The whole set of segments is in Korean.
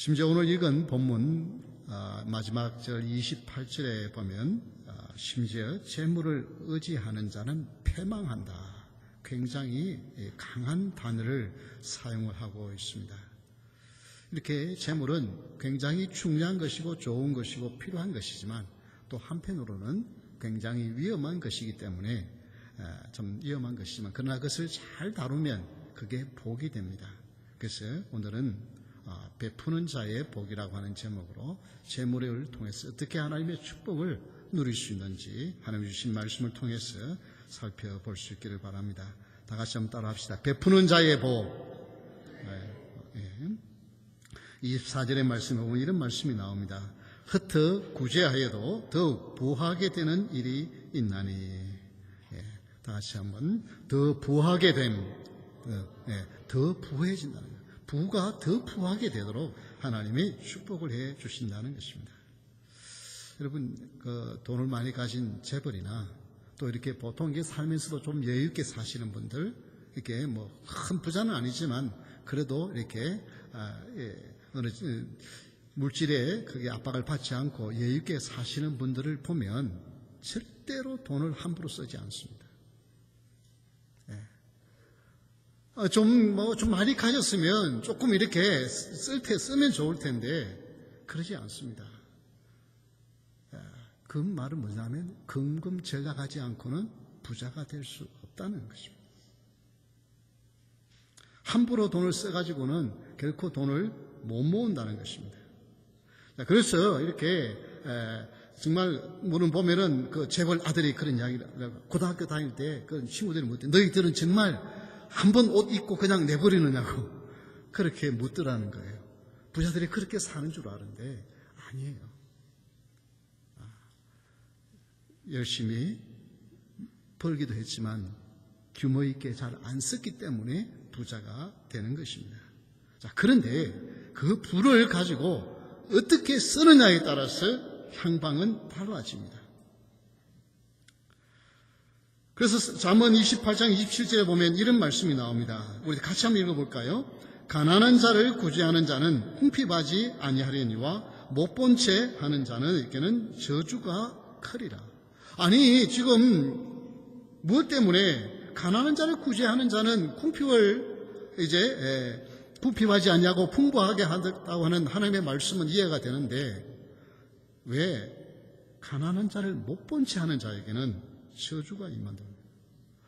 심지어 오늘 읽은 본문 마지막 절 28절에 보면 심지어 재물을 의지하는 자는 패망한다. 굉장히 강한 단어를 사용을 하고 있습니다. 이렇게 재물은 굉장히 중요한 것이고 좋은 것이고 필요한 것이지만 또 한편으로는 굉장히 위험한 것이기 때문에 좀 위험한 것이지만 그러나 그것을 잘 다루면 그게 복이 됩니다. 그래서 오늘은 베푸는 자의 복이라고 하는 제목으로 재물을 통해서 어떻게 하나님의 축복을 누릴 수 있는지 하나님 주신 말씀을 통해서 살펴볼 수 있기를 바랍니다. 다 같이 한번 따라 합시다. 베푸는 자의 복. 24절의 말씀에 보면 이런 말씀이 나옵니다. 흩어 구제하여도 더욱 부하게 되는 일이 있나니. 다 같이 한번 더 부하게 됨. 더 부해진다는 거예요. 부가 더 부하게 되도록 하나님이 축복을 해 주신다는 것입니다. 여러분, 돈을 많이 가진 재벌이나 또 이렇게 보통 살면서도 좀 여유 있게 사시는 분들, 이렇게 큰 부자는 아니지만 그래도 이렇게 어느 물질에 그게 압박을 받지 않고 여유 있게 사시는 분들을 보면 절대로 돈을 함부로 쓰지 않습니다. 좀 많이 가졌으면 조금 이렇게 쓰면 좋을 텐데 그러지 않습니다. 그 말은 뭐냐면 금금절약하지 않고는 부자가 될 수 없다는 것입니다. 함부로 돈을 써가지고는 결코 돈을 못 모은다는 것입니다. 그래서 이렇게 정말 물론 보면은 그 재벌 아들이 그런 이야기를 고등학교 다닐 때 그 친구들이 묻대 너희들은 정말 한 번 옷 입고 그냥 내버리느냐고 그렇게 묻더라는 거예요. 부자들이 그렇게 사는 줄 아는데 아니에요. 열심히 벌기도 했지만 규모 있게 잘 안 썼기 때문에 부자가 되는 것입니다. 자, 그런데 그 부를 가지고 어떻게 쓰느냐에 따라서 향방은 달라집니다. 그래서 잠언 28장 27절에 보면 이런 말씀이 나옵니다. 우리 같이 한번 읽어볼까요? 가난한 자를 구제하는 자는 궁핍하지 아니하려니와 못 본 채 하는 자는에게는 저주가 크리라. 아니 지금 무엇 때문에 가난한 자를 구제하는 자는 궁핍하지 않냐고 풍부하게 한다고 하는 하나님의 말씀은 이해가 되는데 왜 가난한 자를 못 본 채 하는 자에게는 저주가 임한다.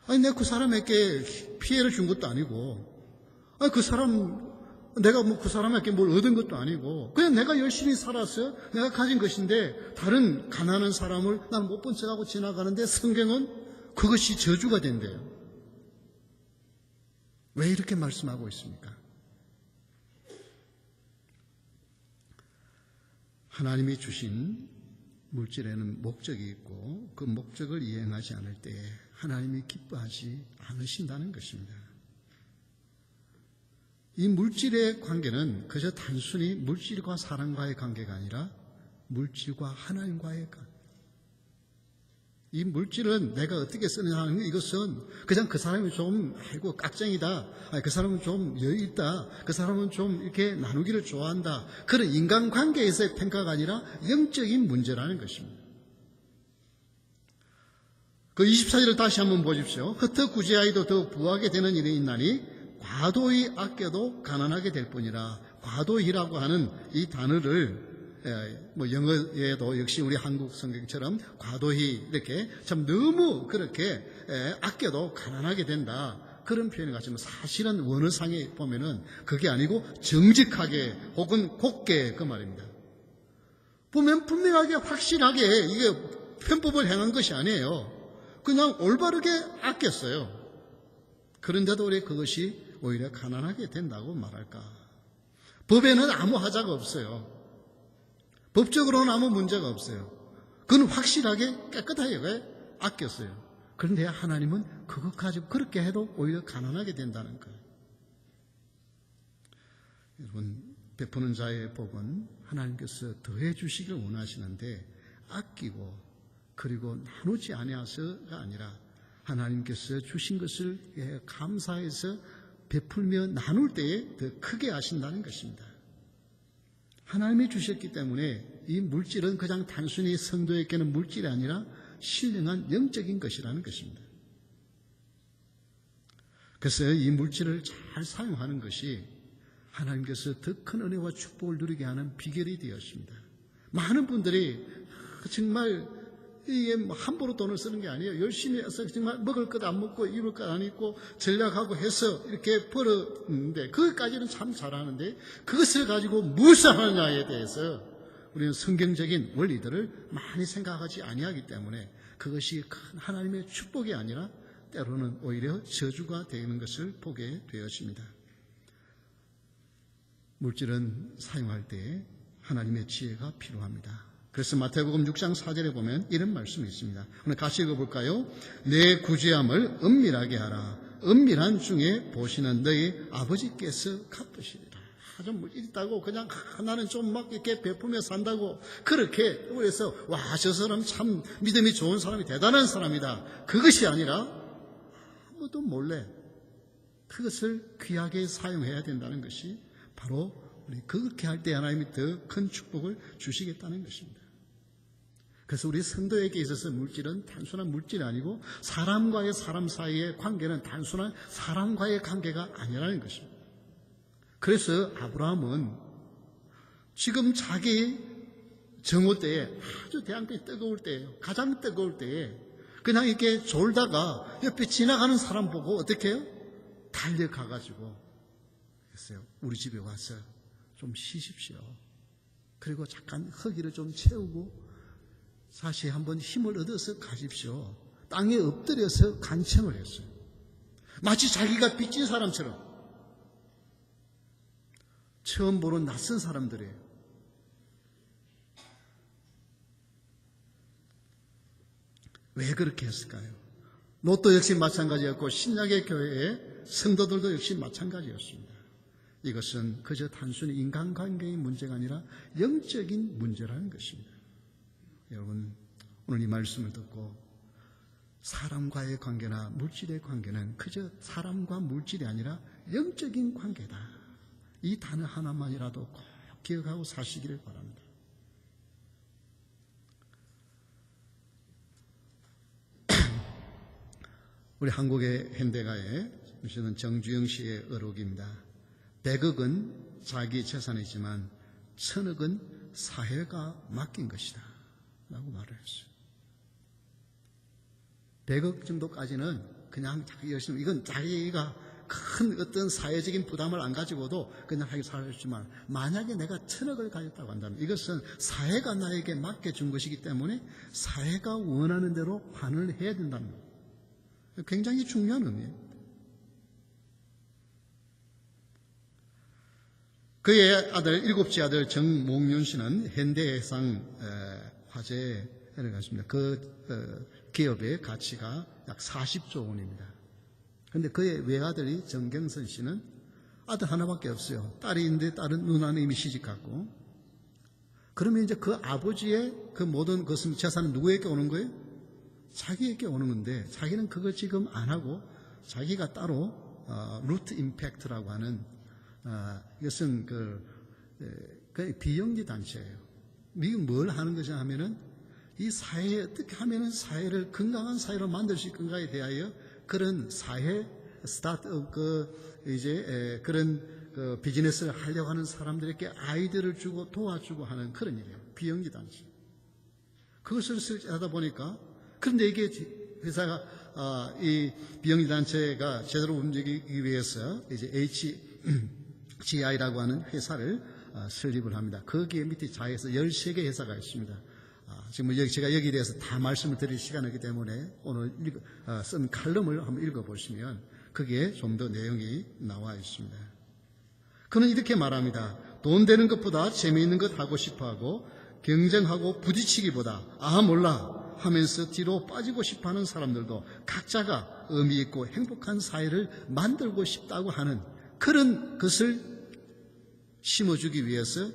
아니 내가 그 사람에게 피해를 준 것도 아니고 내가 그 사람에게 뭘 얻은 것도 아니고 그냥 내가 열심히 살아서 내가 가진 것인데 다른 가난한 사람을 난 못 본 척하고 지나가는데 성경은 그것이 저주가 된대요. 왜 이렇게 말씀하고 있습니까? 하나님이 주신 물질에는 목적이 있고 그 목적을 이행하지 않을 때 하나님이 기뻐하지 않으신다는 것입니다. 이 물질의 관계는 그저 단순히 물질과 사람과의 관계가 아니라 물질과 하나님과의 관계. 이 물질은 내가 어떻게 쓰느냐 하는 이것은 그냥 그 사람이 좀 깍쟁이다, 그 사람은 좀 여유 있다, 그 사람은 좀 이렇게 나누기를 좋아한다, 그런 인간관계에서의 평가가 아니라 영적인 문제라는 것입니다. 그 24절을 다시 한번 보십시오. 흩어 구제하여도 더 부하게 되는 일이 있나니 과도히 아껴도 가난하게 될 뿐이라. 과도히라고 하는 이 단어를 영어에도 역시 우리 한국 성경처럼 과도히 이렇게 참 너무 그렇게 아껴도 가난하게 된다 그런 표현을 가지면 사실은 원어상에 보면은 그게 아니고 정직하게 혹은 곱게 그 말입니다. 보면 분명하게 확실하게 이게 편법을 행한 것이 아니에요. 그냥 올바르게 아꼈어요. 그런데도 왜 그것이 오히려 가난하게 된다고 말할까? 법에는 아무 하자가 없어요. 법적으로는 아무 문제가 없어요. 그건 확실하게 깨끗하게 왜 아꼈어요. 그런데 하나님은 그것 가지고 그렇게 해도 오히려 가난하게 된다는 거예요. 여러분, 베푸는 자의 복은 하나님께서 더해 주시길 원하시는데 아끼고 그리고 나누지 아니하서가 아니라 하나님께서 주신 것을 감사해서 베풀며 나눌 때에 더 크게 하신다는 것입니다. 하나님이 주셨기 때문에 이 물질은 그냥 단순히 성도에게는 물질이 아니라 신령한 영적인 것이라는 것입니다. 그래서 이 물질을 잘 사용하는 것이 하나님께서 더 큰 은혜와 축복을 누리게 하는 비결이 되었습니다. 많은 분들이 정말 이게 함부로 돈을 쓰는 게 아니에요. 열심히 해서 정말 먹을 것 안 먹고 입을 것 안 입고 전략하고 해서 이렇게 벌었는데 그것까지는 참 잘하는데 그것을 가지고 무엇을 하느냐에 대해서 우리는 성경적인 원리들을 많이 생각하지 아니하기 때문에 그것이 큰 하나님의 축복이 아니라 때로는 오히려 저주가 되는 것을 보게 되었습니다. 물질은 사용할 때 하나님의 지혜가 필요합니다. 그래서 마태복음 6장 4절에 보면 이런 말씀이 있습니다. 오늘 같이 읽어볼까요? 내 구제함을 은밀하게 하라. 은밀한 중에 보시는 너희 아버지께서 갚으시리라. 좀 물질 있다고 그냥 나는 좀 막 이렇게 베풀며 산다고 그렇게 그래서 와, 저 사람 참 믿음이 좋은 사람이 대단한 사람이다. 그것이 아니라 아무도 몰래 그것을 귀하게 사용해야 된다는 것이 바로 우리 그렇게 할 때 하나님이 더 큰 축복을 주시겠다는 것입니다. 그래서 우리 성도에게 있어서 물질은 단순한 물질이 아니고 사람과의 사람 사이의 관계는 단순한 사람과의 관계가 아니라는 것입니다. 그래서 아브라함은 지금 자기 정오 때에 아주 태양빛이 뜨거울 때예요. 가장 뜨거울 때에 그냥 이렇게 졸다가 옆에 지나가는 사람 보고 어떻게 해요? 달려가가지고 했어요. 우리 집에 와서 좀 쉬십시오. 그리고 잠깐 허기를 좀 채우고 다시 한번 힘을 얻어서 가십시오. 땅에 엎드려서 간청을 했어요. 마치 자기가 빚진 사람처럼. 처음 보는 낯선 사람들이에요. 왜 그렇게 했을까요? 롯도 역시 마찬가지였고 신약의 교회의 성도들도 역시 마찬가지였습니다. 이것은 그저 단순히 인간관계의 문제가 아니라 영적인 문제라는 것입니다. 여러분, 오늘 이 말씀을 듣고 사람과의 관계나 물질의 관계는 그저 사람과 물질이 아니라 영적인 관계다. 이 단어 하나만이라도 꼭 기억하고 사시기를 바랍니다. 우리 한국의 현대가의 정주영 씨의 어록입니다. 100억은 자기 재산이지만 1000억은 사회가 맡긴 것이다 라고 말을 했어요. 100억 정도까지는 그냥 자기 열심히, 이건 자기가 큰 어떤 사회적인 부담을 안 가지고도 그냥 하기 살았지만 만약에 내가 1000억을 가졌다고 한다면 이것은 사회가 나에게 맡겨준 것이기 때문에 사회가 원하는 대로 환원을 해야 된다는 거예요. 굉장히 중요한 의미예요. 그의 아들, 일곱째 아들 정몽윤 씨는 현대해상 화재에 갔습니다. 그 기업의 가치가 약 40조 원입니다. 그런데 그의 외아들이 정경선 씨는 아들 하나밖에 없어요. 딸이 있는데 딸은 누나는 이미 시집갔고. 그러면 이제 그 아버지의 그 모든 것은 재산은 누구에게 오는 거예요? 자기에게 오는 건데 자기는 그걸 지금 안 하고 자기가 따로 루트 임팩트라고 하는 이것은 그 비영리 단체예요. 이게 뭘 하는 것이냐 하면은 이 사회에 어떻게 하면은 사회를 건강한 사회로 만들 수 있는가에 대하여 그런 사회 스타트업 그런 비즈니스를 하려고 하는 사람들에게 아이디어를 주고 도와주고 하는 그런 일이에요. 비영리 단체. 그것을 하다 보니까 그런데 이게 회사가 이 비영리 단체가 제대로 움직이기 위해서 이제 HGI라고 하는 회사를 설립을 합니다. 거기에 밑에 자에서 13개 회사가 있습니다. 지금 제가 여기에 대해서 다 말씀을 드릴 시간이기 때문에 오늘 쓴 칼럼을 한번 읽어보시면 거기에 좀 더 내용이 나와 있습니다. 그는 이렇게 말합니다. 돈 되는 것보다 재미있는 것 하고 싶어하고 경쟁하고 부딪히기보다 몰라 하면서 뒤로 빠지고 싶어하는 사람들도 각자가 의미 있고 행복한 사회를 만들고 싶다고 하는 그런 것을 심어주기 위해서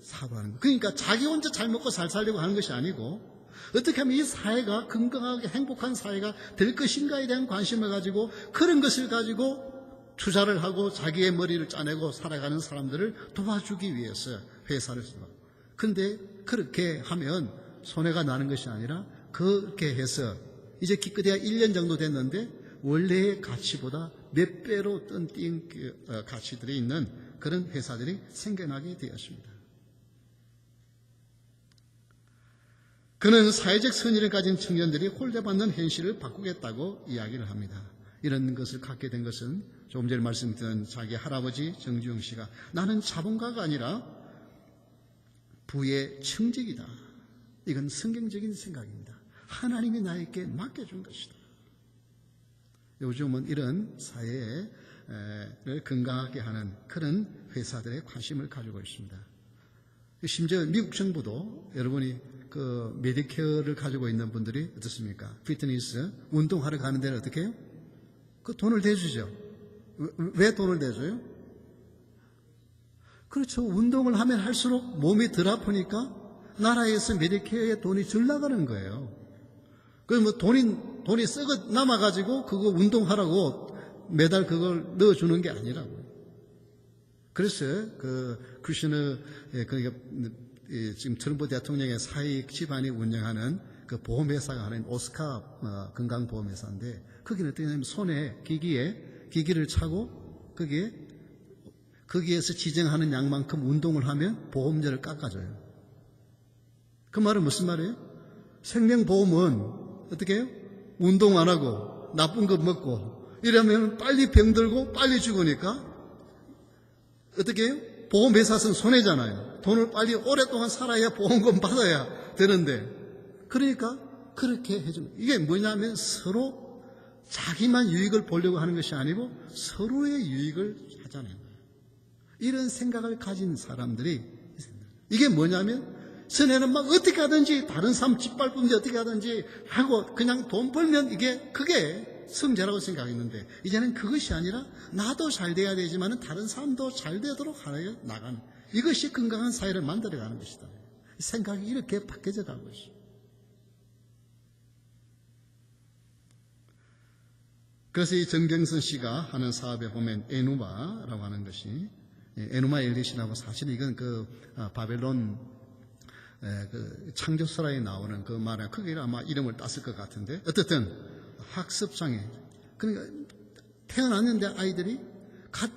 사고하는 거예요. 그러니까 자기 혼자 잘 먹고 잘 살려고 하는 것이 아니고 어떻게 하면 이 사회가 건강하게 행복한 사회가 될 것인가에 대한 관심을 가지고 그런 것을 가지고 투자를 하고 자기의 머리를 짜내고 살아가는 사람들을 도와주기 위해서 회사를 쓰고. 그런데 그렇게 하면 손해가 나는 것이 아니라 그렇게 해서 이제 기껏해야 1년 정도 됐는데 원래의 가치보다 몇 배로 뛴 가치들이 있는 그런 회사들이 생겨나게 되었습니다. 그는 사회적 선의를 가진 청년들이 홀대받는 현실을 바꾸겠다고 이야기를 합니다. 이런 것을 갖게 된 것은 조금 전에 말씀드린 자기 할아버지 정주영 씨가 나는 자본가가 아니라 부의 청직이다. 이건 성경적인 생각입니다. 하나님이 나에게 맡겨준 것이다. 요즘은 이런 사회를 건강하게 하는 그런 회사들의 관심을 가지고 있습니다. 심지어 미국 정부도 여러분이 그 메디케어를 가지고 있는 분들이 어떻습니까? 피트니스, 운동하러 가는 데는 어떻게 해요? 그 돈을 대주죠. 왜 돈을 대줘요? 그렇죠. 운동을 하면 할수록 몸이 덜 아프니까 나라에서 메디케어에 돈이 덜 나가는 거예요. 그럼 뭐 돈이 썩어 남아가지고 그거 운동하라고 매달 그걸 넣어주는 게 아니라고요. 그래서 그 쿠셔너, 그러니까 지금 트럼프 대통령의 사익 집안이 운영하는 그 보험회사가 하는 오스카 건강보험회사인데 거기는 어떻게 하냐면 손에 기기를 차고 거기에서 지정하는 양만큼 운동을 하면 보험료를 깎아줘요. 그 말은 무슨 말이에요? 생명보험은 어떻게 해요? 운동 안 하고 나쁜 거 먹고 이러면 빨리 병들고 빨리 죽으니까 어떻게 해요? 보험회사는 손해잖아요. 돈을 빨리 오랫동안 살아야 보험금 받아야 되는데 그러니까 그렇게 해줍니다. 이게 뭐냐면 서로 자기만 유익을 보려고 하는 것이 아니고 서로의 유익을 하자는 거예요. 이런 생각을 가진 사람들이 있습니다. 이게 뭐냐면 전에는 막 어떻게 하든지 다른 사람 짓밟는지 어떻게 하든지 하고 그냥 돈 벌면 그게 성재라고 생각했는데 이제는 그것이 아니라 나도 잘 돼야 되지만 다른 사람도 잘 되도록 하여 나가는 이것이 건강한 사회를 만들어가는 것이다. 생각이 이렇게 바뀌어져 가고 있습니다. 그래서 이 정경선 씨가 하는 사업에 보면 에누마라고 하는 것이 에누마 엘리시라고 사실은 이건 그 바벨론 그 창조설화에 나오는 그 말에 그게 아마 이름을 땄을 것 같은데 어쨌든 학습장애 그러니까 태어났는데 아이들이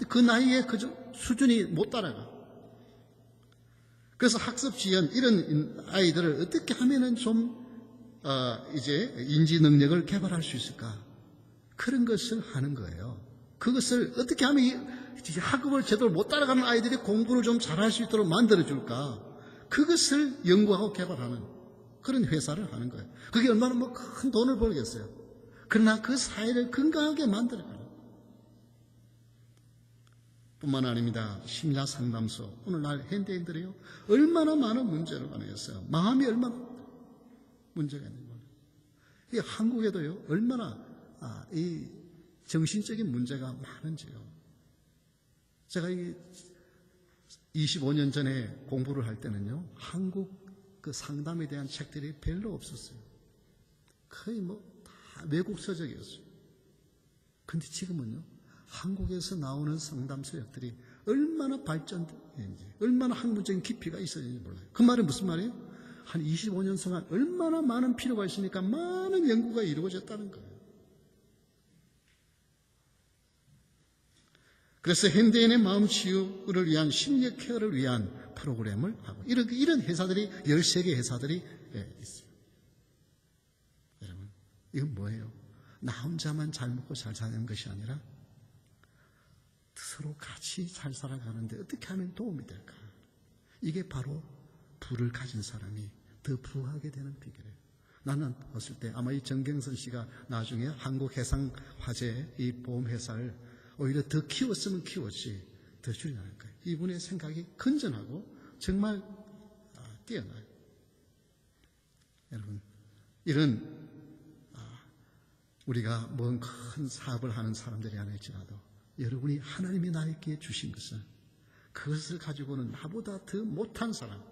그 나이에 그 수준이 못 따라가. 그래서 학습 지연 이런 아이들을 어떻게 하면은 좀 이제 인지 능력을 개발할 수 있을까? 그런 것을 하는 거예요. 그것을 어떻게 하면 학업을 제대로 못 따라가는 아이들이 공부를 좀 잘할 수 있도록 만들어줄까? 그것을 연구하고 개발하는 그런 회사를 하는 거예요. 그게 얼마나 뭐 큰 돈을 벌겠어요. 그러나 그 사회를 건강하게 만들어가는 뿐만 아닙니다. 심야 상담소 오늘날 현대인들이요 얼마나 많은 문제를 안에서 마음이 얼마나 문제가 있는 거예요. 이 한국에도요 얼마나 이 정신적인 문제가 많은지요. 제가 25년 전에 공부를 할 때는요, 한국 그 상담에 대한 책들이 별로 없었어요. 거의 다 외국 서적이었어요. 근데 지금은요, 한국에서 나오는 상담 서적들이 얼마나 발전했는지, 얼마나 학문적인 깊이가 있었는지 몰라요. 그 말은 무슨 말이에요? 한 25년 동안 얼마나 많은 필요가 있으니까 많은 연구가 이루어졌다는 거예요. 그래서 현대인의 마음 치유를 위한 심리 케어를 위한 프로그램을 하고 이런 회사들이 13개 회사들이 있습니다. 여러분 이건 뭐예요? 나 혼자만 잘 먹고 잘 사는 것이 아니라 서로 같이 잘 살아가는데 어떻게 하면 도움이 될까? 이게 바로 부를 가진 사람이 더 부하게 되는 비결이에요. 나는 봤을 때 아마 이 정경선 씨가 나중에 한국해상화재 이 보험회사를 오히려 더 키웠으면 키웠지 더 줄여나갈 거예요. 이분의 생각이 건전하고 정말 뛰어나요. 여러분 이런 우리가 뭔 큰 사업을 하는 사람들이 아닐지라도 여러분이 하나님이 나에게 주신 것은 그것을 가지고는 나보다 더 못한 사람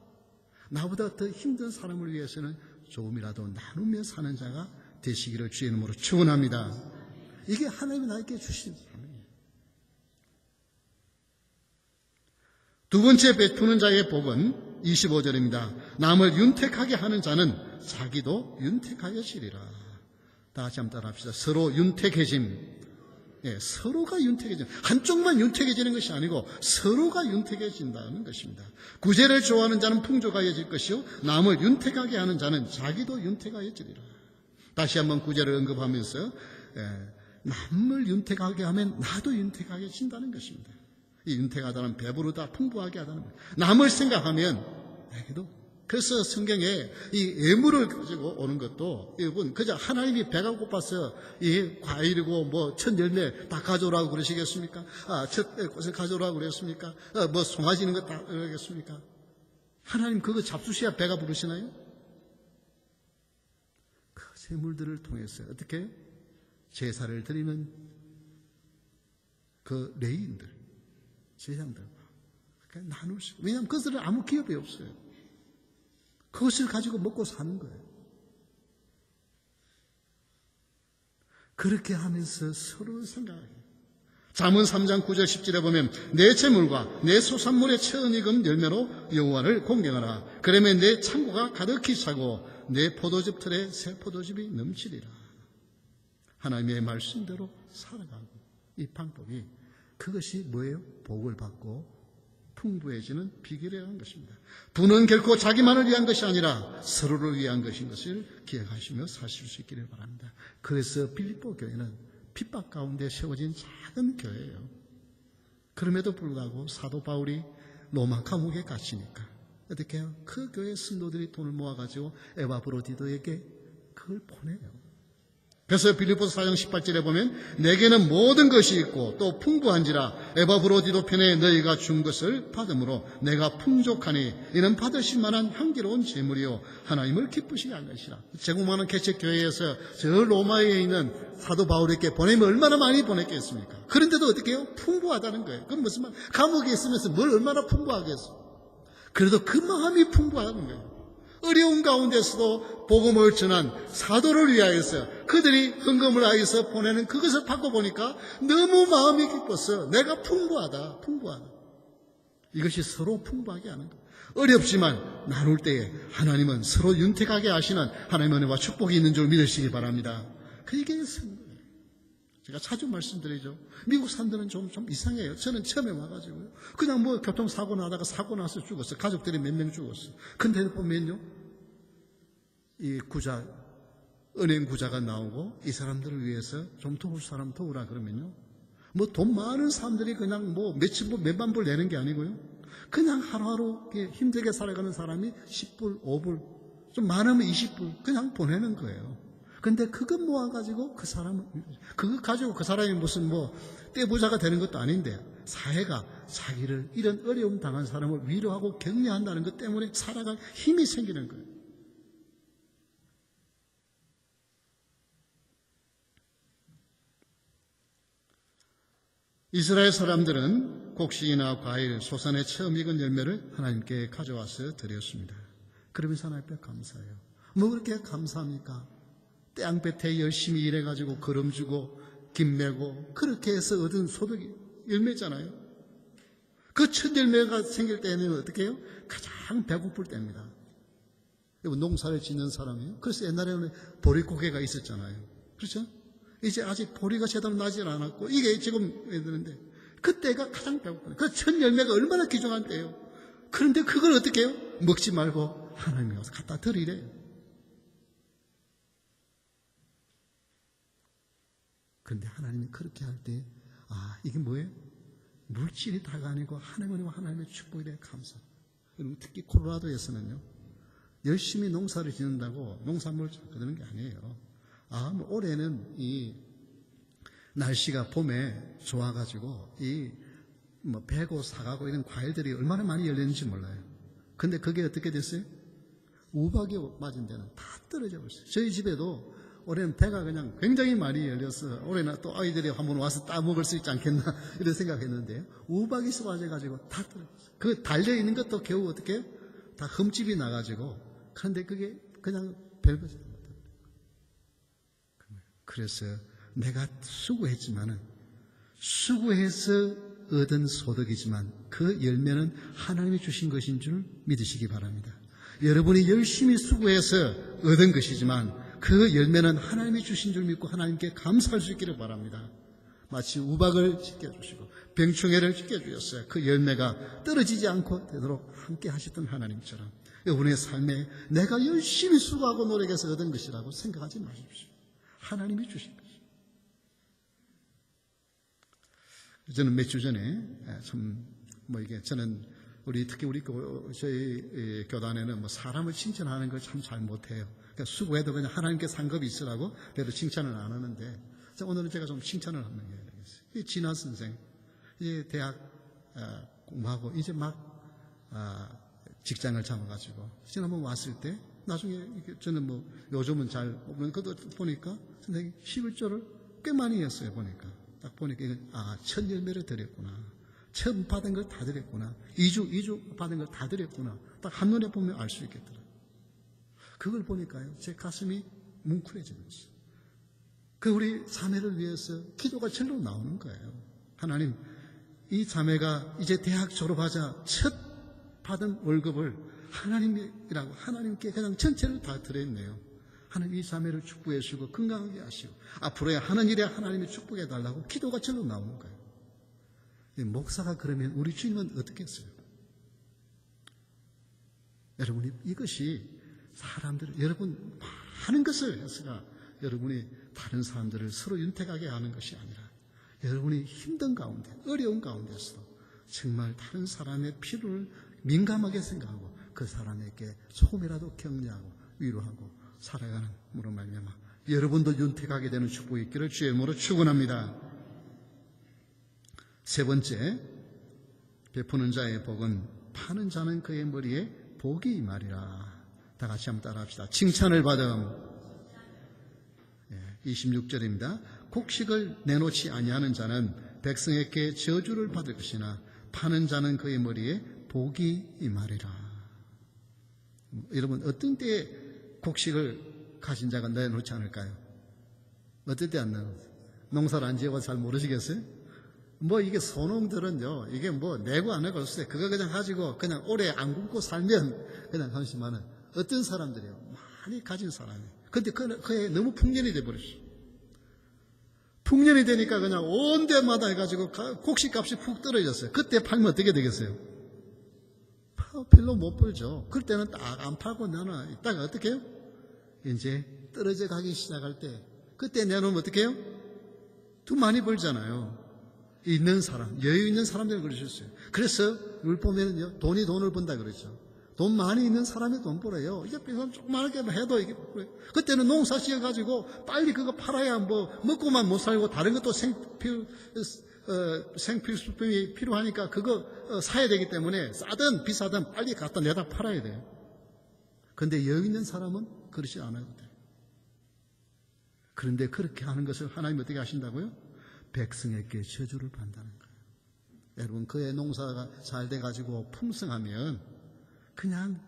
나보다 더 힘든 사람을 위해서는 조금이라도 나누며 사는 자가 되시기를 주의 이름으로 축원합니다. 이게 하나님이 나에게 주신 사람이에요. 두 번째 베푸는 자의 복은 25절입니다. 남을 윤택하게 하는 자는 자기도 윤택하여지리라. 다 같이 한번 따라합시다. 서로 윤택해짐. 예, 서로가 윤택해짐. 한쪽만 윤택해지는 것이 아니고 서로가 윤택해진다는 것입니다. 구제를 좋아하는 자는 풍족하여질 것이요 남을 윤택하게 하는 자는 자기도 윤택하여지리라. 다시 한번 구제를 언급하면서 남을 윤택하게 하면 나도 윤택하여진다는 것입니다. 이 윤택하다는 배부르다, 풍부하게 하다는 거예요. 남을 생각하면 내게도. 그래서 성경에 이 예물을 가지고 오는 것도 여러분 그저 하나님이 배가 고파서 이 과일이고 뭐 첫 열매 다 가져오라고 그러시겠습니까? 첫 꽃을 가져오라고 그랬습니까? 뭐 송아지는 거 다 그러겠습니까? 하나님 그거 잡수셔야 배가 부르시나요? 그 재물들을 통해서 어떻게 제사를 드리는 그 레위인들, 제사장들 나눌 수. 왜냐하면 그것들은 아무 기업이 없어요. 그것을 가지고 먹고 사는 거예요. 그렇게 하면서 서로 생각하게. 잠언 3장 9절 10절에 보면 내 재물과 내 소산물의 처음익은 열매로 여호와를 공경하라. 그러면 내 창고가 가득히 차고 내 포도즙 틀에 새 포도즙이 넘치리라. 하나님의 말씀대로 살아가고 이 방법이 그것이 뭐예요? 복을 받고 풍부해지는 비결이라는 것입니다. 부는 결코 자기만을 위한 것이 아니라 서로를 위한 것인 것을 기억하시며 사실 수 있기를 바랍니다. 그래서 빌립보 교회는 핍박 가운데 세워진 작은 교회예요. 그럼에도 불구하고 사도 바울이 로마 감옥에 갇히니까 어떻게 해요? 그 교회 성도들이 돈을 모아가지고 에바브로디도에게 그걸 보내요. 그래서 빌립보서 4장 18절에 보면 내게는 모든 것이 있고 또 풍부한지라 에바브로디도 편에 너희가 준 것을 받음으로 내가 풍족하니 이는 받으실 만한 향기로운 재물이요 하나님을 기쁘시게 한 것이라. 제국만한 개척교회에서 저 로마에 있는 사도 바울에게 보내면 얼마나 많이 보냈겠습니까? 그런데도 어떻게 해요? 풍부하다는 거예요. 그건 무슨 말? 감옥에 있으면서 뭘 얼마나 풍부하겠어? 그래도 그 마음이 풍부하다는 거예요. 어려운 가운데서도 복음을 전한 사도를 위하여서 그들이 헌금을 하여서 보내는 그것을 받고 보니까 너무 마음이 기뻐서 내가 풍부하다. 이것이 서로 풍부하게 하는 것. 어렵지만 나눌 때에 하나님은 서로 윤택하게 하시는 하나님의 은혜와 축복이 있는 줄 믿으시기 바랍니다. 그게 성도예요. 제가 자주 말씀드리죠. 미국 사람들은 좀 이상해요. 저는 처음에 와가지고요. 그냥 뭐 교통사고 나다가 사고 나서 죽었어. 가족들이 몇 명 죽었어. 근데 보면요. 이 구자, 은행 구자가 나오고 이 사람들을 위해서 좀 도울 사람 도우라 그러면요. 뭐 돈 많은 사람들이 그냥 뭐 며칠 불, 몇만 불 내는 게 아니고요. 그냥 하루하루 힘들게 살아가는 사람이 10불, 5불, 좀 많으면 20불 그냥 보내는 거예요. 근데 그거 모아가지고 그 사람이 무슨 뭐 떼부자가 되는 것도 아닌데 사회가 자기를 이런 어려움 당한 사람을 위로하고 격려한다는 것 때문에 살아갈 힘이 생기는 거예요. 이스라엘 사람들은 곡식이나 과일, 소산의 처음 익은 열매를 하나님께 가져와서 드렸습니다. 그러면서 하나님 앞에 감사해요. 뭐 그렇게 감사합니까? 땅볕에 열심히 일해가지고 거름 주고 김 메고 그렇게 해서 얻은 소득이 열매잖아요. 그 첫 열매가 생길 때는 어떻게 해요? 가장 배고플 때입니다. 농사를 짓는 사람이에요. 그래서 옛날에는 보리고개가 있었잖아요. 그렇죠? 이제 아직 보리가 제대로 나질 않았고 이게 지금 되는데 그때가 가장 배고파요. 그 첫 열매가 얼마나 귀중한 때예요. 그런데 그걸 어떻게 해요? 먹지 말고 하나님이 와서 갖다 드리래요. 그런데 하나님이 그렇게 할 때 이게 뭐예요? 물질이 다가 아니고 하나님과 하나님의 축복에 대해 감사. 특히 콜로라도에서는요. 열심히 농사를 짓는다고 농산물을 거두는 게 아니에요. 뭐 올해는 이 날씨가 봄에 좋아가지고 뭐 배고 사가고 이런 과일들이 얼마나 많이 열렸는지 몰라요. 근데 그게 어떻게 됐어요? 우박이 맞은 데는 다 떨어져 버렸어요. 저희 집에도 올해는 배가 그냥 굉장히 많이 열려서 올해는 또 아이들이 한번 와서 따먹을 수 있지 않겠나 이런 생각했는데요. 우박이 쏟아져가지고 다 떨어졌어요. 그 달려있는 것도 겨우 어떻게 해요? 다 흠집이 나가지고 그런데 그게 그냥 별것이 아닙니다. 그래서 내가 수고했지만은 수고해서 얻은 소득이지만 그 열매는 하나님이 주신 것인 줄 믿으시기 바랍니다. 여러분이 열심히 수고해서 얻은 것이지만 그 열매는 하나님이 주신 줄 믿고 하나님께 감사할 수 있기를 바랍니다. 마치 우박을 지켜주시고 병충해를 지켜주셨어요. 그 열매가 떨어지지 않고 되도록 함께 하셨던 하나님처럼 여러분의 삶에 내가 열심히 수고하고 노력해서 얻은 것이라고 생각하지 마십시오. 하나님이 주신 것이죠. 저는 몇 주 전에 저는 특히 저희 교단에는 사람을 칭찬하는 걸 참 잘 못해요. 그러니까 수고해도 그냥 하나님께 상급이 있으라고 별로 칭찬을 안 하는데 오늘은 제가 좀 칭찬을 하는 게 되겠어요. 진화 선생 이제 대학 공부하고 이제 막 직장을 잡아가지고 지난번 왔을 때 나중에 저는 요즘은 잘 그것도 보니까 선생님 11조를 꽤 많이 했어요. 보니까 딱 보니까 첫 열매를 드렸구나. 처음 받은 걸 다 드렸구나. 2주 받은 걸 다 드렸구나. 딱 한눈에 보면 알 수 있겠더라. 그걸 보니까요, 제 가슴이 뭉클해지면서 우리 자매를 위해서 기도가 절로 나오는 거예요. 하나님, 이 자매가 이제 대학 졸업하자 첫 받은 월급을 하나님이라고 하나님께 그냥 전체를 다 드렸네요. 하나님 이 자매를 축복해 주시고 건강하게 하시고 앞으로의 하는 일에 하나님이 축복해 달라고 기도가 절로 나오는 거예요. 목사가 그러면 우리 주님은 어떻게 했어요? 여러분이 이것이 여러분 많은 것을 해서가 여러분이 다른 사람들을 서로 윤택하게 하는 것이 아니라 여러분이 힘든 가운데 어려운 가운데서도 정말 다른 사람의 필요를 민감하게 생각하고 그 사람에게 조금이라도 격려하고 위로하고 살아가는 으로 말미암아 여러분도 윤택하게 되는 축복이 있기를 주의 이름으로 축원합니다. 세 번째, 베푸는 자의 복은 파는 자는 그의 머리에 복이 임하리라. 다 같이 한번 따라합시다. 칭찬을 받음. 26절입니다. 곡식을 내놓지 아니하는 자는 백성에게 저주를 받을 것이나 파는 자는 그의 머리에 복이 임하리라. 여러분, 어떤 때에 곡식을 가진 자가 내놓지 않을까요? 어떨 때 안 내놓어요? 농사를 안 지어서 잘 모르시겠어요? 이게 소농들은요, 이게 내고 안 내고 없어요. 그거 그냥 가지고 그냥 오래 안 굶고 살면 그냥 하시면은 어떤 사람들이요, 많이 가진 사람이. 근데 그게 너무 풍년이 돼버렸어. 풍년이 되니까 그냥 온 데마다 해가지고 곡식 값이 푹 떨어졌어요. 그때 팔면 어떻게 되겠어요? 별로 못 벌죠. 그럴 때는 딱 안 팔고 나눠. 이따가 어떻게 해요? 이제 떨어져 가기 시작할 때, 그때 내놓으면 어떻게 해요? 더 많이 벌잖아요. 있는 사람, 여유 있는 사람들은 그러셨어요. 그래서 물 보면은요, 돈이 돈을 번다 그러죠. 돈 많이 있는 사람이 돈 벌어요. 이게 조그맣게 해도 이게 그때는 농사 지어가지고 빨리 그거 팔아야 먹고만 못 살고 다른 것도 생필수품이 필요하니까 그거 사야 되기 때문에 싸든 비싸든 빨리 갖다 내다 팔아야 돼요. 그런데 여유 있는 사람은 그렇지 않아요. 그런데 그렇게 하는 것을 하나님 어떻게 하신다고요? 백성에게 저주를 받는다는 거예요. 여러분, 그의 농사가 잘 돼가지고 풍성하면 그냥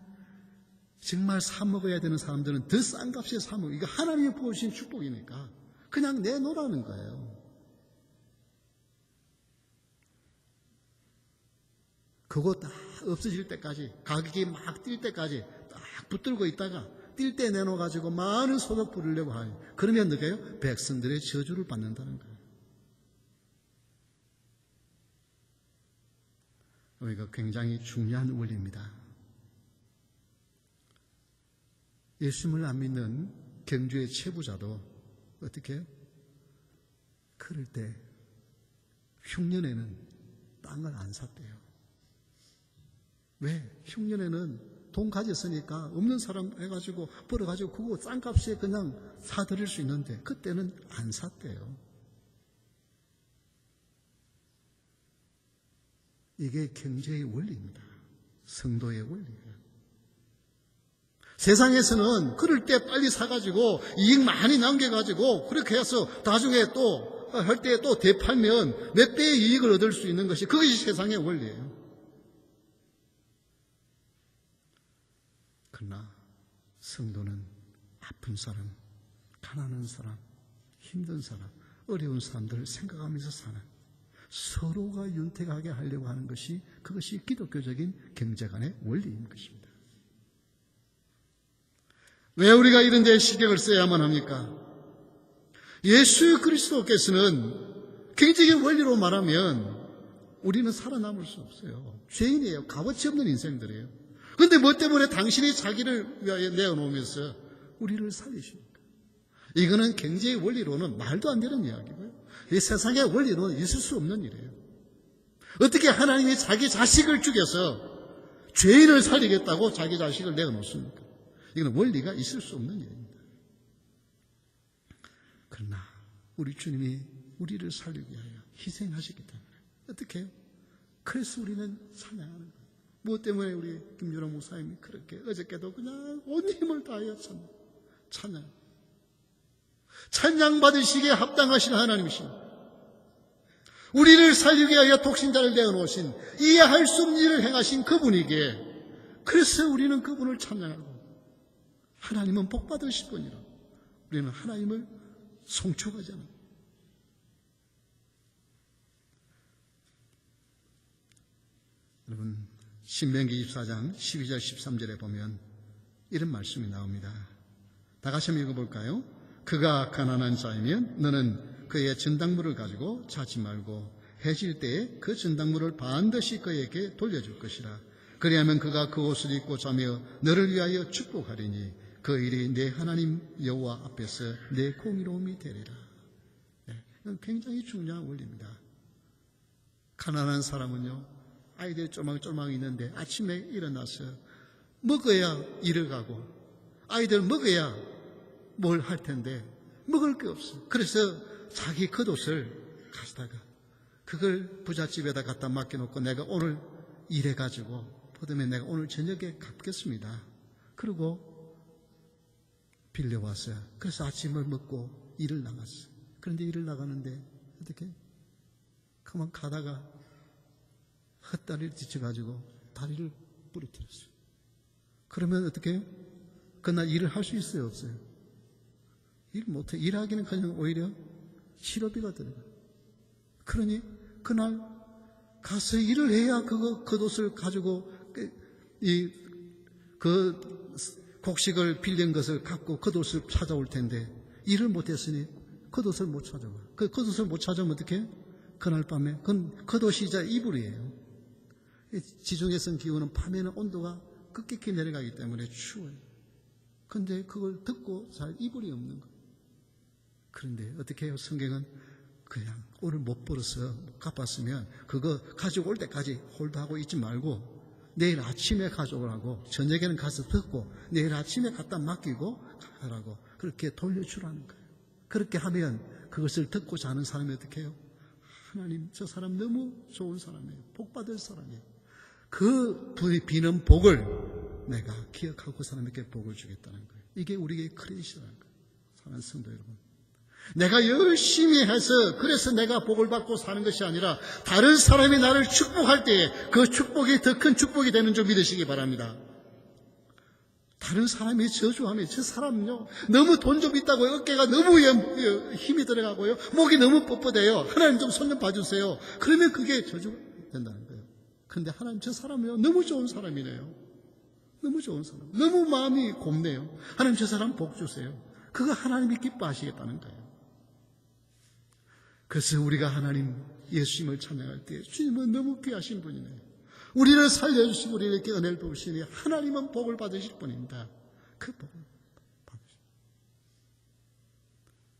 정말 사 먹어야 되는 사람들은 더 싼 값에 사 먹어요. 이거 하나님이 부어주신 축복이니까 그냥 내놓으라는 거예요. 그거 다 없어질 때까지, 가격이 막 뛸 때까지 딱 붙들고 있다가 뛸 때 내놓아가지고 많은 소득 부르려고 하요. 그러면 어떻게요? 백성들의 저주를 받는다는 거예요. 이거 굉장히 중요한 원리입니다. 예수님을 안 믿는 경주의 채부자도 어떻게 해요? 그럴 때 흉년에는 땅을 안 샀대요. 왜? 흉년에는 돈 가졌으니까 없는 사람 해가지고 벌어가지고 그거 싼 값에 그냥 사드릴 수 있는데 그때는 안 샀대요. 이게 경제의 원리입니다. 성도의 원리예요. 세상에서는 그럴 때 빨리 사가지고 이익 많이 남겨가지고 그렇게 해서 나중에 또 할 때 또 되팔면 몇 배의 이익을 얻을 수 있는 것이 그것이 세상의 원리예요. 그러나 성도는 아픈 사람, 가난한 사람, 힘든 사람, 어려운 사람들을 생각하면서 사는 서로가 윤택하게 하려고 하는 것이, 그것이 기독교적인 경제관의 원리인 것입니다. 왜 우리가 이런 데에 신경을 써야만 합니까? 예수 그리스도께서는 경제적인 원리로 말하면 우리는 살아남을 수 없어요. 죄인이에요. 값어치 없는 인생들이에요. 그런데 뭐 때문에 당신이 자기를 위하여 내어놓으면서 우리를 살리십니까? 이거는 경제의 원리로는 말도 안 되는 이야기고요. 이 세상의 원리로는 있을 수 없는 일이에요. 어떻게 하나님이 자기 자식을 죽여서 죄인을 살리겠다고 자기 자식을 내어놓습니까? 이건 원리가 있을 수 없는 일입니다. 그러나 우리 주님이 우리를 살리기 위하여 희생하셨기 때문에 어떻게 해요? 그래서 우리는 찬양하는 거예요. 무엇 때문에 우리 김준호 목사님이 그렇게 어저께도 그냥 온 힘을 다하여 찬양 받으시기에 합당하신 하나님이십니다. 우리를 살리기 위하여 독신자를 내어놓으신, 이해할 수 없는 일을 행하신 그분이기에, 그래서 우리는 그분을 찬양하고, 하나님은 복받으실 분이라 우리는 하나님을 송축하잖아요. 여러분, 신명기 24장 12절 13절에 보면 이런 말씀이 나옵니다. 다 같이 한번 읽어볼까요? 그가 가난한 자이면 너는 그의 전당물을 가지고 자지 말고 해질 때에 그 전당물을 반드시 그에게 돌려줄 것이라. 그리하면 그가 그 옷을 입고 자며 너를 위하여 축복하리니 그 일이 내 하나님 여호와 앞에서 내 공의로움이 되리라. 네, 이건 굉장히 중요한 원리입니다. 가난한 사람은요, 아이들 쫄망쫄망 있는데 아침에 일어나서 먹어야 일을 가고, 아이들 먹어야 뭘 할 텐데 먹을 게 없어. 그래서 자기 겉옷을 가져다가 그걸 부잣집에다 갖다 맡겨놓고, 내가 오늘 일해가지고 보다면 내가 오늘 저녁에 갚겠습니다. 그리고 빌려왔어요. 그래서 아침을 먹고 일을 나갔어요. 그런데 일을 나가는데 어떻게? 그만 가다가 헛다리를 뒤쳐가지고 다리를 부러뜨렸어요. 그러면 어떻게 해요? 그날 일을 할 수 있어요? 없어요? 일 못해. 일하기는 그냥 오히려 실업비가 들어가요. 그러니 그날 가서 일을 해야 그 겉옷을 가지고 그 곡식을 빌린 것을 갖고 겉옷을 찾아올 텐데, 일을 못했으니 겉옷을 못 찾아와. 그 겉옷을 못 찾아오면 어떻게 해요? 그날 밤에 그건 겉옷이 이제 이불이에요. 지중해성 기후는 밤에는 온도가 급격히 내려가기 때문에 추워요. 그런데 그걸 듣고 잘 이불이 없는 거예요. 그런데 어떻게 해요? 성경은 그냥 오늘 못 벌어서 못 갚았으면 그거 가지고 올 때까지 홀드하고 있지 말고 내일 아침에 가져오라고, 저녁에는 가서 듣고 내일 아침에 갖다 맡기고 가라고 그렇게 돌려주라는 거예요. 그렇게 하면 그것을 듣고 자는 사람이 어떻게 해요? 하나님, 저 사람 너무 좋은 사람이에요. 복 받을 사람이에요. 그 비는 복을 내가 기억하고 그 사람에게 복을 주겠다는 거예요. 이게 우리의 크레딧이라는 거예요. 사랑하는 성도 여러분, 내가 열심히 해서 그래서 내가 복을 받고 사는 것이 아니라 다른 사람이 나를 축복할 때에 그 축복이 더 큰 축복이 되는 줄 믿으시기 바랍니다. 다른 사람이 저주하면 저 사람은요, 너무 돈 좀 있다고 어깨가 너무 힘이 들어가고요, 목이 너무 뻣뻣해요. 하나님 좀 손 좀 봐주세요. 그러면 그게 저주가 된다는 거예요. 그런데 하나님, 저 사람이요, 너무 좋은 사람이네요. 너무 좋은 사람, 너무 마음이 곱네요. 하나님, 저 사람 복 주세요. 그거 하나님이 기뻐하시겠다는 거예요. 그래서 우리가 하나님 예수님을 찬양할 때 주님은 너무 귀하신 분이네요. 우리를 살려주시고 우리에게 은혜를 부으시니 하나님은 복을 받으실 분입니다. 그 복을 받으십니다.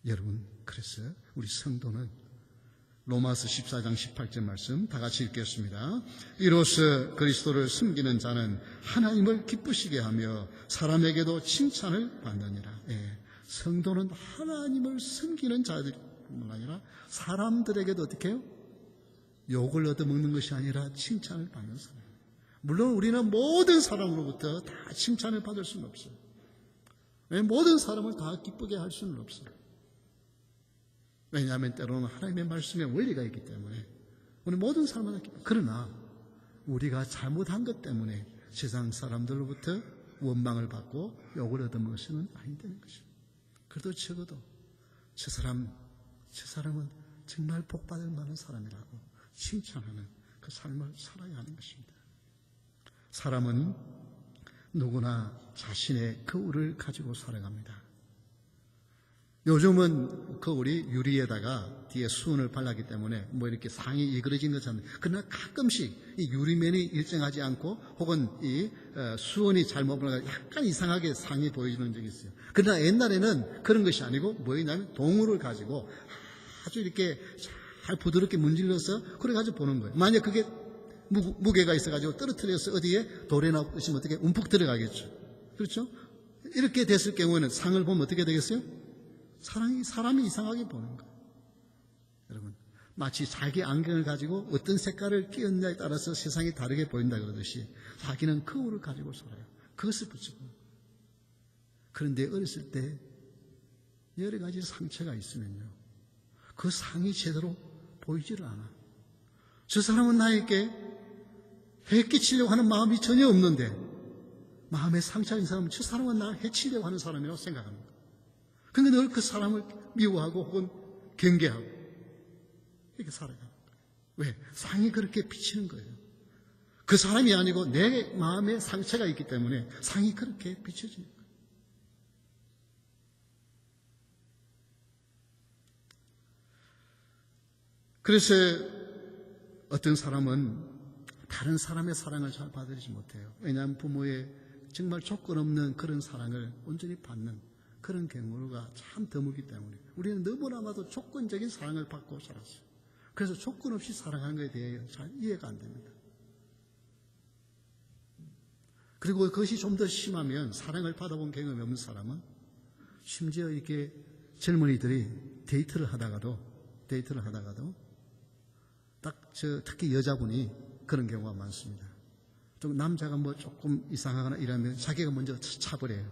여러분, 그래서 우리 성도는 로마서 14장 18절 말씀 다 같이 읽겠습니다. 이로써 그리스도를 숨기는 자는 하나님을 기쁘시게 하며 사람에게도 칭찬을 받느니라. 예, 성도는 하나님을 숨기는 자들뿐만 아니라 사람들에게도 어떻게 해요? 욕을 얻어먹는 것이 아니라 칭찬을 받는 사람. 물론 우리는 모든 사람으로부터 다 칭찬을 받을 수는 없어요. 모든 사람을 다 기쁘게 할 수는 없어요. 왜냐하면 때로는 하나님의 말씀에 원리가 있기 때문에 우리 모든 사람마다 기뻐요. 그러나 우리가 잘못한 것 때문에 세상 사람들로부터 원망을 받고 욕을 얻어먹으시는 아니되는 것입니다. 그래도 적어도 저 사람은 정말 복받을 만한 사람이라고, 칭찬하는 그 삶을 살아야 하는 것입니다. 사람은 누구나 자신의 거울을 가지고 살아갑니다. 요즘은 거울이 유리에다가 뒤에 수은을 발랐기 때문에 뭐 이렇게 상이 일그러진 것처럼, 그러나 가끔씩 이 유리면이 일정하지 않고 혹은 이 수은이 잘못 발라서 약간 이상하게 상이 보여지는 적이 있어요. 그러나 옛날에는 그런 것이 아니고 뭐였냐면 동물을 가지고 아주 이렇게 잘 부드럽게 문질러서 그래가지고 보는 거예요. 만약 그게 무게가 있어가지고 떨어뜨려서 어디에 돌에 놔두시면 어떻게 움푹 들어가겠죠. 그렇죠? 이렇게 됐을 경우에는 상을 보면 어떻게 되겠어요? 사람이 이상하게 보는 거예요. 여러분, 마치 자기 안경을 가지고 어떤 색깔을 끼얹냐에 따라서 세상이 다르게 보인다 그러듯이 자기는 거울을 가지고 살아요. 그것을 붙이고. 그런데 어렸을 때 여러 가지 상처가 있으면요, 그 상이 제대로 보이지를 않아. 저 사람은 나에게 해끼치려고 하는 마음이 전혀 없는데, 마음에 상처인 사람은 저 사람은 나를 해치려고 하는 사람이라고 생각하는 거예요. 근데 늘 그 사람을 미워하고 혹은 경계하고 이렇게 살아가는 거예요. 왜? 상이 그렇게 비치는 거예요. 그 사람이 아니고 내 마음에 상처가 있기 때문에 상이 그렇게 비춰지는 거예요. 그래서 어떤 사람은 다른 사람의 사랑을 잘 받아들이지 못해요. 왜냐하면 부모의 정말 조건 없는 그런 사랑을 온전히 받는 그런 경우가 참 드물기 때문에 우리는 너무나도 조건적인 사랑을 받고 살았어요. 그래서 조건 없이 사랑하는 것에 대해 잘 이해가 안 됩니다. 그리고 그것이 좀 더 심하면, 사랑을 받아본 경험이 없는 사람은 심지어 이렇게 젊은이들이 데이트를 하다가도 특히 여자분이 그런 경우가 많습니다. 좀 남자가 뭐 조금 이상하거나 이러면 자기가 먼저 차버려요.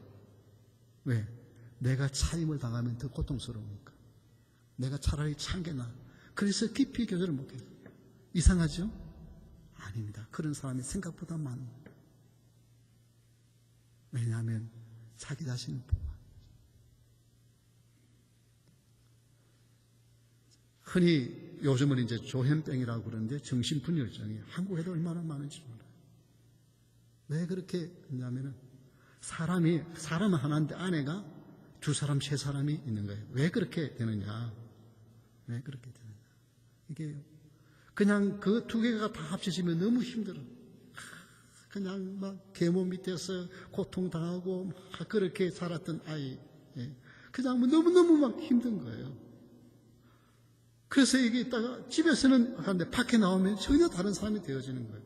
왜? 내가 차임을 당하면 더 고통스러우니까. 내가 차라리 찬 게 나아. 그래서 깊이 교제를 못해요. 이상하죠? 아닙니다. 그런 사람이 생각보다 많습니다. 왜냐하면 자기 자신을 보고. 흔히 요즘은 이제 조현병이라고 그러는데 정신분열증이 한국에도 얼마나 많은지 몰라요. 왜 그렇게 했냐면은 사람은 하나인데 아내가 두 사람, 세 사람이 있는 거예요. 왜 그렇게 되느냐? 왜 그렇게 되느냐? 이게 그냥 그 두 개가 다 합쳐지면 너무 힘들어. 그냥 막 계모 밑에서 고통당하고 막 그렇게 살았던 아이, 그냥 너무너무 막 힘든 거예요. 그래서 이게 있다가 집에서는 하는데 밖에 나오면 전혀 다른 사람이 되어지는 거예요.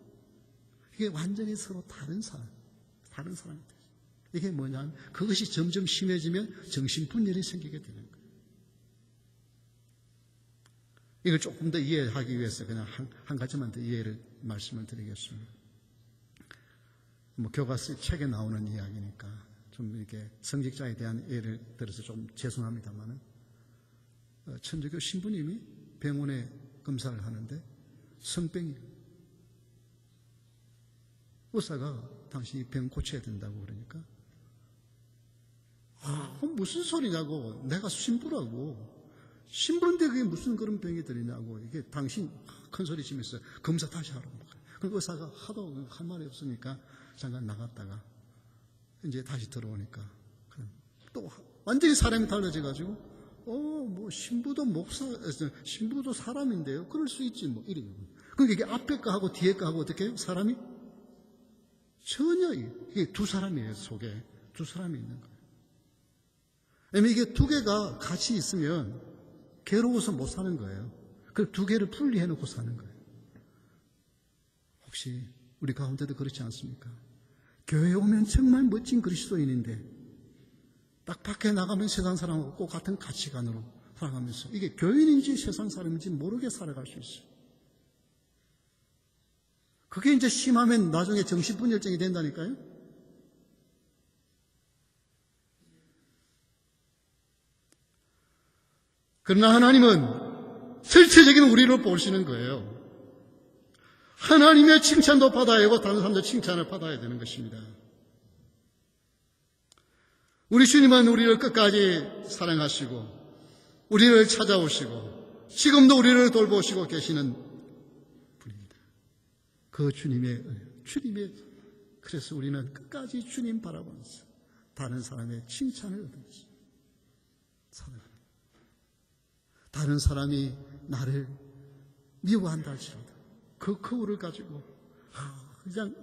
이게 완전히 서로 다른 사람이 되죠. 이게 뭐냐면 그것이 점점 심해지면 정신분열이 생기게 되는 거예요. 이걸 조금 더 이해하기 위해서 그냥 한 가지만 더 말씀을 드리겠습니다. 뭐 교과서 책에 나오는 이야기니까 좀 이렇게 성직자에 대한 예를 들어서 좀 죄송합니다만은, 천주교 신부님이 병원에 검사를 하는데 성병이에요. 의사가 당신이 병 고쳐야 된다고 그러니까, 무슨 소리냐고, 내가 신부인데 그게 무슨 그런 병이 들리냐고, 이게 당신 큰 소리 치면서 검사 다시 하라고. 그 의사가 하도 할 말이 없으니까 잠깐 나갔다가 이제 다시 들어오니까 또 완전히 사람이 달라져가지고, 뭐 신부도 사람인데요. 그럴 수 있지 뭐 이래요. 그러니까 이게 앞에 거하고 뒤에 거하고 어떻게 해요? 사람이 전혀 이게 두 사람이에요. 속에 두 사람이 있는 거예요. 왜냐면 이게 두 개가 같이 있으면 괴로워서 못 사는 거예요. 그 두 개를 분리해 놓고 사는 거예요. 혹시 우리 가운데도 그렇지 않습니까? 교회에 오면 정말 멋진 그리스도인인데 딱 밖에 나가면 세상 사람하고 꼭 같은 가치관으로 살아가면서 이게 교인인지 세상 사람인지 모르게 살아갈 수 있어요. 그게 이제 심하면 나중에 정신분열증이 된다니까요. 그러나 하나님은 전체적인 우리를 보시는 거예요. 하나님의 칭찬도 받아야 하고 다른 사람도 칭찬을 받아야 되는 것입니다. 우리 주님은 우리를 끝까지 사랑하시고 우리를 찾아오시고 지금도 우리를 돌보시고 계시는 그 주님의 그래서 우리는 끝까지 주님 바라보면서 다른 사람의 칭찬을 얻으면서 살아가는, 다른 사람이 나를 미워한다 할지라도 그 거울을 가지고 그냥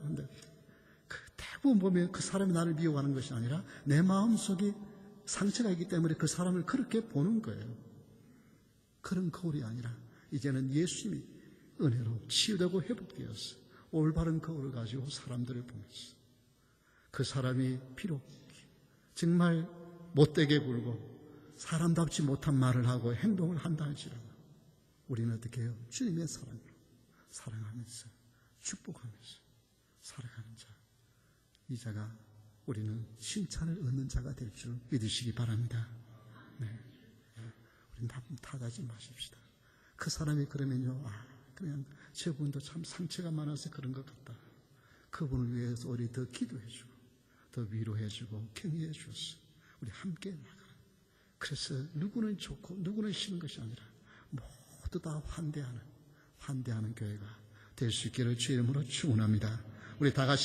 대부분 보면 그 사람이 나를 미워하는 것이 아니라 내 마음속에 상처가 있기 때문에 그 사람을 그렇게 보는 거예요. 그런 거울이 아니라 이제는 예수님이 은혜로 치유되고 회복되어서 올바른 거울을 가지고 사람들을 보면서 그 사람이 비록 정말 못되게 굴고 사람답지 못한 말을 하고 행동을 한다 할지라도 우리는 어떻게 해요? 주님의 사랑으로 사랑하면서 축복하면서 살아가는 자, 이 자가 우리는 칭찬을 얻는 자가 될 줄 믿으시기 바랍니다. 네. 우리는 탓하지 마십시다. 그 사람이 그러면요, 그냥 저분도 참 상처가 많아서 그런 것 같다. 그분을 위해서 우리 더 기도해주고 더 위로해주고 격려해주어서 우리 함께 나가는, 그래서 누구는 좋고 누구는 싫은 것이 아니라 모두 다 환대하는 교회가 될 수 있기를 주의 이름으로 축원합니다. 우리 다 같이